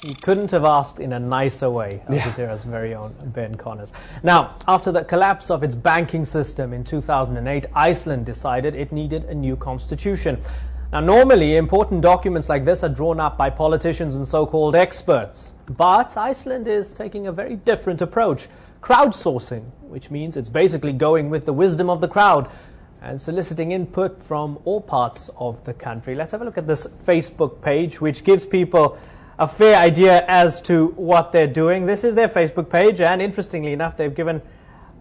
He couldn't have asked in a nicer way, Al Jazeera's very own Ben Connors. Now, after the collapse of its banking system in 2008, Iceland decided it needed a new constitution. Now, normally, important documents like this are drawn up by politicians and so-called experts. But Iceland is taking a very different approach, crowdsourcing, which means it's basically going with the wisdom of the crowd and soliciting input from all parts of the country. Let's have a look at this Facebook page, which gives people a fair idea as to what they're doing. This is their Facebook page, and interestingly enough, they've given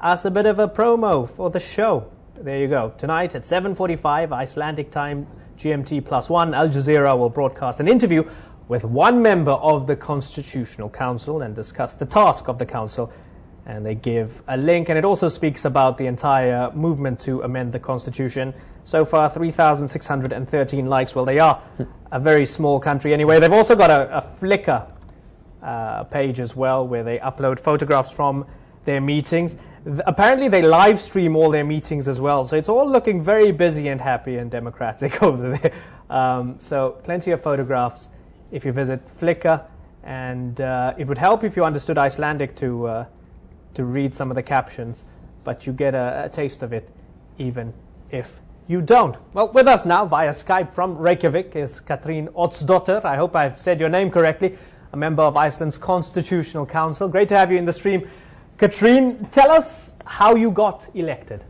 us a bit of a promo for the show. There you go. Tonight at 7:45 Icelandic time, GMT +1, Al Jazeera will broadcast an interview with one member of the Constitutional Council and discuss the task of the Council. And they give a link, and it also speaks about the entire movement to amend the Constitution. So far, 3,613 likes. Well, they are a very small country anyway. They've also got a Flickr page as well, where they upload photographs from their meetings. Apparently, they live stream all their meetings as well. So it's all looking very busy and happy and democratic over there. So plenty of photographs if you visit Flickr. And it would help if you understood Icelandic to read some of the captions, but you get a taste of it even if you don't. Well, with us now via Skype from Reykjavik is Katrin Oddsdóttir. I hope I've said your name correctly, a member of Iceland's Constitutional Council. Great to have you in the stream. Katrin, tell us how you got elected.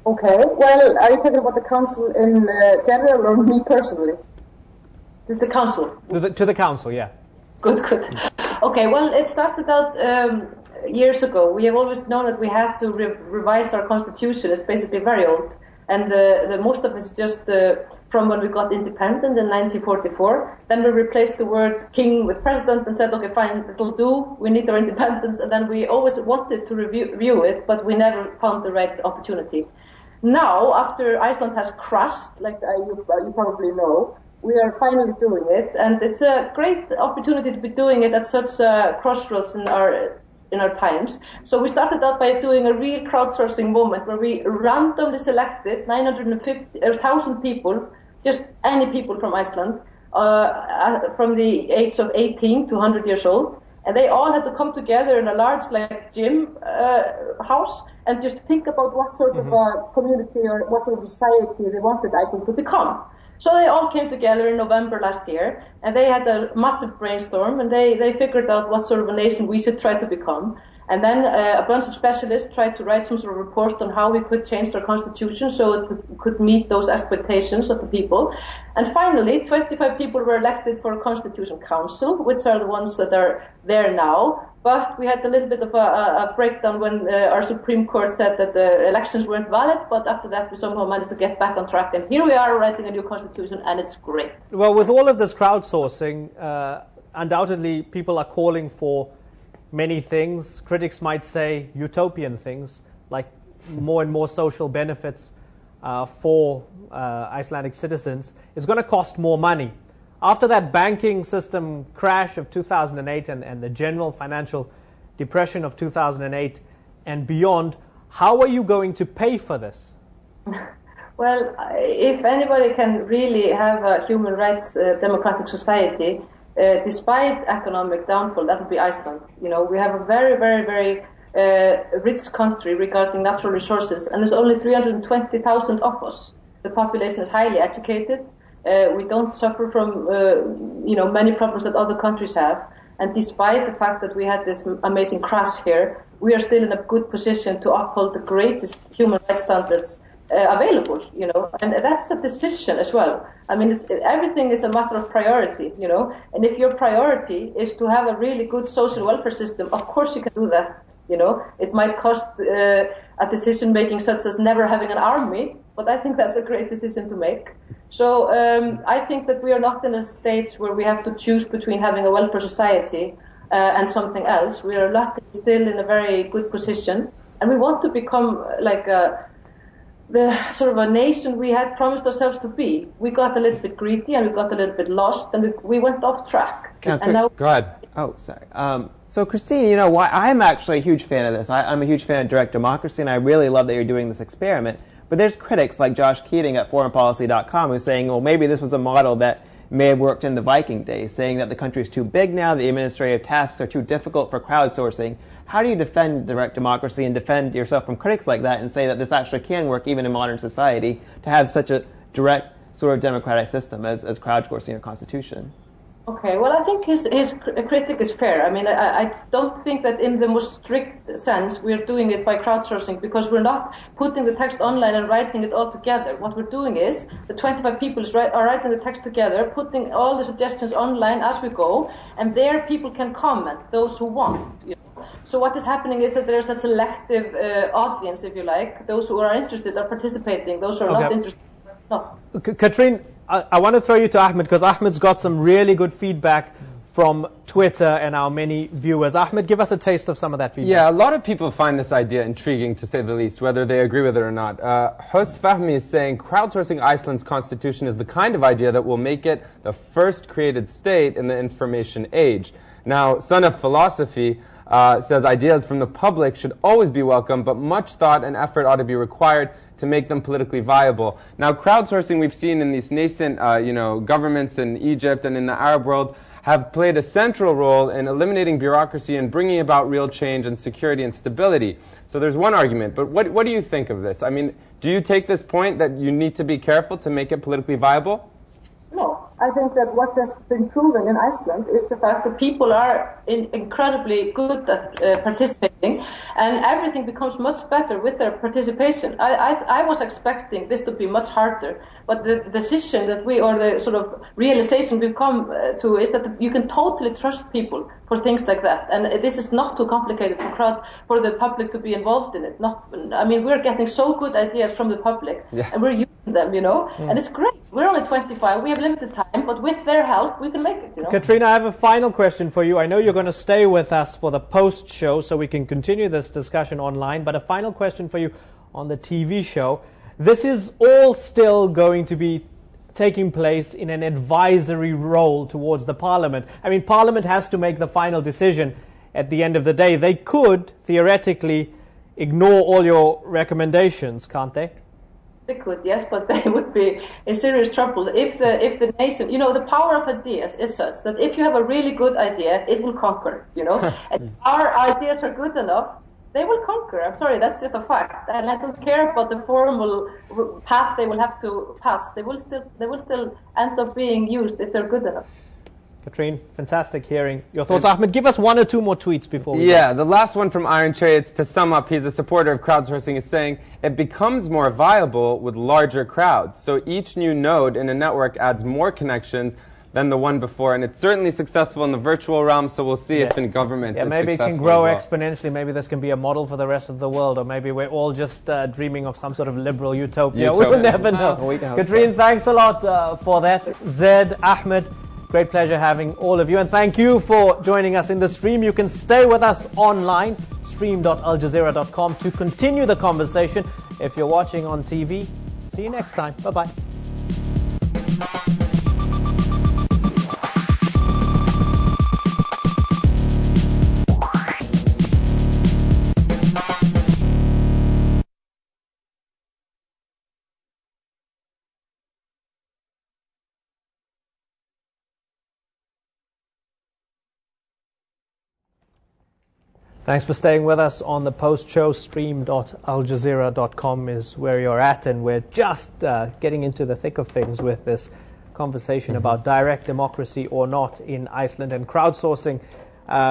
Okay, well, are you talking about the council in general or me personally? Just the council? To the council, yeah. Good. Okay, well, it started out years ago. We have always known that we have to revise our constitution. It's basically very old, and the most of it is just from when we got independent in 1944. Then we replaced the word king with president and said, okay, fine, it'll do. We need our independence, and then we always wanted to review it, but we never found the right opportunity. Now, after Iceland has crashed, like you probably know, we are finally doing it, and it's a great opportunity to be doing it at such a crossroads in our times. So we started out by doing a real crowdsourcing moment where we randomly selected 1,000 people, just any people from Iceland, from the age of 18 to 100 years old, and they all had to come together in a large gym house and just think about what sort of a community or what sort of society they wanted Iceland to become. So they all came together in November last year, and they had a massive brainstorm, and they figured out what sort of a nation we should try to become. And then a bunch of specialists tried to write some sort of report on how we could change our constitution so it could meet those expectations of the people. And finally, 25 people were elected for a Constitution Council, which are the ones that are there now. But we had a little bit of a breakdown when our Supreme Court said that the elections weren't valid, but after that we somehow managed to get back on track. And here we are writing a new constitution, and it's great. Well, with all of this crowdsourcing, undoubtedly people are calling for many things. Critics might say utopian things, like more and more social benefits for Icelandic citizens. It's going to cost more money. After that banking system crash of 2008 and the general financial depression of 2008 and beyond, how are you going to pay for this? Well, if anybody can really have a human rights democratic society, despite economic downfall, that would be Iceland. You know, we have a very, very, very rich country regarding natural resources, and there's only 320,000 of us. The population is highly educated. We don't suffer from, many problems that other countries have. And despite the fact that we had this amazing crash here, we are still in a good position to uphold the greatest human rights standards available, and that's a decision as well. I mean, everything is a matter of priority, and if your priority is to have a really good social welfare system, of course you can do that, It might cost a decision making such as never having an army, but I think that's a great decision to make. So I think that we are not in a stage where we have to choose between having a welfare society and something else. We are luckily still in a very good position, and we want to become like the sort of a nation we had promised ourselves to be. We got a little bit greedy and we got a little bit lost, and we went off track. Go ahead. Oh, sorry. So, Christine, I'm actually a huge fan of this. I'm a huge fan of direct democracy, and I really love that you're doing this experiment. But there's critics like Josh Keating at foreignpolicy.com who's saying, well, maybe this was a model that may have worked in the Viking days, saying that the country is too big now, the administrative tasks are too difficult for crowdsourcing. How do you defend direct democracy and defend yourself from critics like that and say that this actually can work even in modern society to have such a direct sort of democratic system as crowdsourcing a constitution? Okay, well, I think his critic is fair. I mean, I don't think that in the most strict sense we're doing it by crowdsourcing, because we're not putting the text online and writing it all together. What we're doing is the 25 people are writing the text together, putting all the suggestions online as we go, and there people can comment, those who want. You know? So what is happening is that there's a selective audience, if you like. Those who are interested are participating. Those who are not interested are not. Katrin, I want to throw you to Ahmed, because Ahmed's got some really good feedback from Twitter and our many viewers. Ahmed, give us a taste of some of that feedback. Yeah, a lot of people find this idea intriguing, to say the least, whether they agree with it or not. Hus Fahmi is saying, crowdsourcing Iceland's constitution is the kind of idea that will make it the first created state in the information age. Now, Son of Philosophy says ideas from the public should always be welcome, but much thought and effort ought to be required to make them politically viable. Now, crowdsourcing we've seen in these nascent, governments in Egypt and in the Arab world have played a central role in eliminating bureaucracy and bringing about real change and security and stability. So there's one argument, but what do you think of this? I mean, do you take this point that you need to be careful to make it politically viable? No, I think that what has been proven in Iceland is the fact that people are incredibly good at participating, and everything becomes much better with their participation. I was expecting this to be much harder, but the decision that the sort of realization we've come to is that you can totally trust people for things like that, and this is not too complicated for the public to be involved in it. We're getting so good ideas from the public, and we're using them, and it's great. We're only 25, we have limited time, but with their help, we can make it, Katrina, I have a final question for you. I know you're going to stay with us for the post-show so we can continue this discussion online, but a final question for you on the TV show. This is all still going to be taking place in an advisory role towards the Parliament. I mean, Parliament has to make the final decision at the end of the day. They could, theoretically, ignore all your recommendations, can't they? They could, yes, but they would be in serious trouble if the nation, the power of ideas is such that if you have a really good idea, it will conquer, and if our ideas are good enough, they will conquer. I'm sorry, that's just a fact. And I don't care about the formal path they will have to pass. They will still end up being used if they're good enough. Katrin, fantastic hearing your thoughts. Ahmed, give us one or two more tweets before we go. The last one from Iron Chariots, to sum up, he's a supporter of crowdsourcing, is saying, it becomes more viable with larger crowds. So each new node in a network adds more connections than the one before, and it's certainly successful in the virtual realm, so we'll see if in government it's maybe it successful can grow as well. exponentially. Maybe this can be a model for the rest of the world, or maybe we're all just dreaming of some sort of liberal utopia. We will never know. Katrin, thanks a lot for that. Zed, Ahmed, great pleasure having all of you, and thank you for joining us in the stream. You can stay with us online, stream.aljazeera.com, to continue the conversation. If you're watching on TV, see you next time. Bye-bye. Thanks for staying with us on the post-show. Stream.aljazeera.com is where you're at, and we're just getting into the thick of things with this conversation about direct democracy or not in Iceland, and crowdsourcing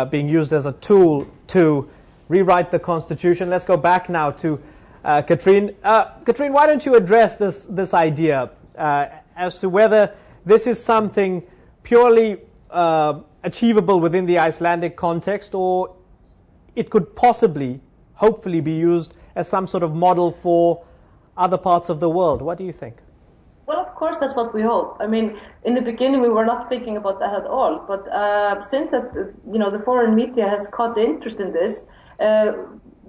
being used as a tool to rewrite the constitution. Let's go back now to Katrin. Katrin, why don't you address this idea as to whether this is something purely achievable within the Icelandic context, or it could possibly, hopefully, be used as some sort of model for other parts of the world. What do you think? Well, of course, that's what we hope. I mean, in the beginning, we were not thinking about that at all. But since that, the foreign media has caught interest in this,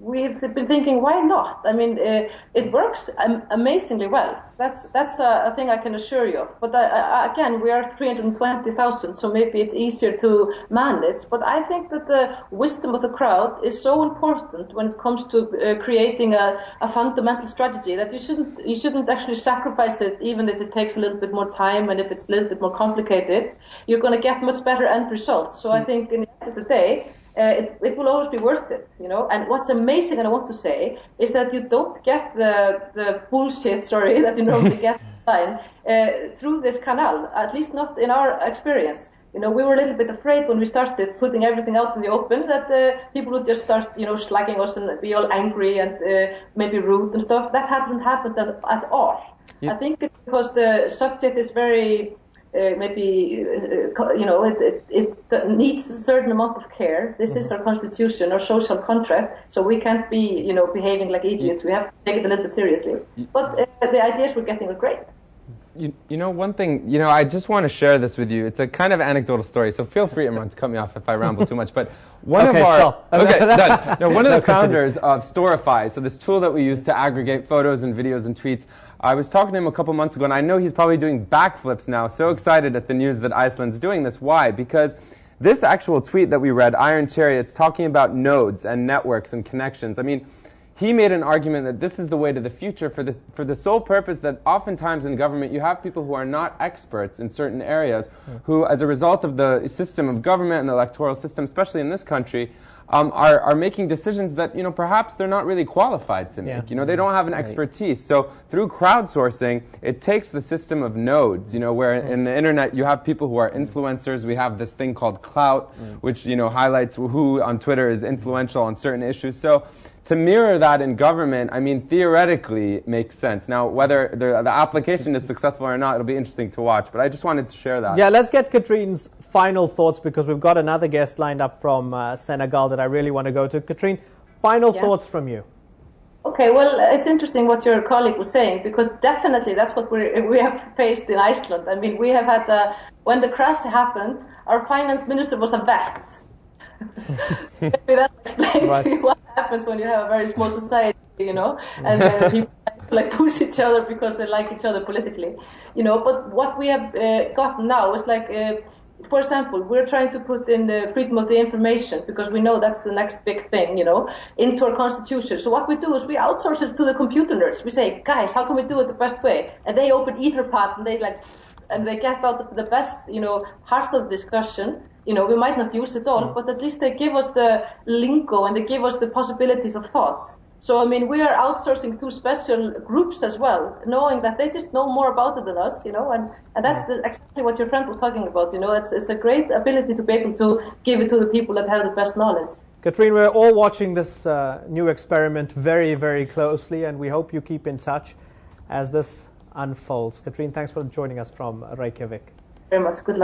we've been thinking, why not? I mean, it works amazingly well. That's a thing I can assure you of. But again, we are 320,000, so maybe it's easier to manage. But I think that the wisdom of the crowd is so important when it comes to creating a fundamental strategy that you shouldn't actually sacrifice it, even if it takes a little bit more time and if it's a little bit more complicated. You're going to get much better end results. So I think in the end of the day, it will always be worth it, you know. And what's amazing, and I want to say, is that you don't get the bullshit, that you normally get online through this canal, at least not in our experience. You know, we were a little bit afraid when we started putting everything out in the open that people would just start, slagging us and be all angry and maybe rude and stuff. That hasn't happened at all. Yeah. I think it's because the subject is very... it needs a certain amount of care. This is our constitution, our social contract, so we can't be, behaving like idiots. We have to take it a little bit seriously. But the ideas we're getting are great. One thing, I just want to share this with you. It's a kind of anecdotal story, so feel free, Imran, to cut me off if I ramble too much. But one of the founders of Storify, so this tool that we use to aggregate photos and videos and tweets, I was talking to him a couple months ago, and I know he's probably doing backflips now, so excited at the news that Iceland's doing this. Why? Because this actual tweet that we read, Iron Chariot's talking about nodes and networks and connections. I mean, he made an argument that this is the way to the future for the sole purpose that oftentimes in government you have people who are not experts in certain areas who, as a result of the system of government and the electoral system, especially in this country, are making decisions that, perhaps they're not really qualified to make. They don't have an expertise. So through crowdsourcing, it takes the system of nodes, where in the internet you have people who are influencers. We have this thing called clout, which, highlights who on Twitter is influential on certain issues. So to mirror that in government, I mean, theoretically makes sense. Now, whether the application is successful or not, it'll be interesting to watch. But I just wanted to share that. Yeah, let's get Katrin's final thoughts, because we've got another guest lined up from Senegal that I really want to go to. Katrin, final thoughts from you. Okay, well, it's interesting what your colleague was saying, because definitely that's what we have faced in Iceland. I mean, we have had, when the crash happened, our finance minister was a vet. Maybe that explains to you what happens when you have a very small society, and people like push each other because they like each other politically, But what we have gotten now is like, for example, we're trying to put in the freedom of the information, because we know that's the next big thing, into our constitution. So what we do is we outsource it to the computer nerds. We say, guys, how can we do it the best way? And they open Etherpad and they get out the best, parts of the discussion. We might not use it all, but at least they give us the lingo and they give us the possibilities of thought. So, I mean, we are outsourcing to special groups as well, knowing that they just know more about it than us, and that's exactly what your friend was talking about, It's a great ability to be able to give it to the people that have the best knowledge. Katrin, we're all watching this new experiment very, very closely, and we hope you keep in touch as this unfolds. Katrin, thanks for joining us from Reykjavik. Very much. Good luck.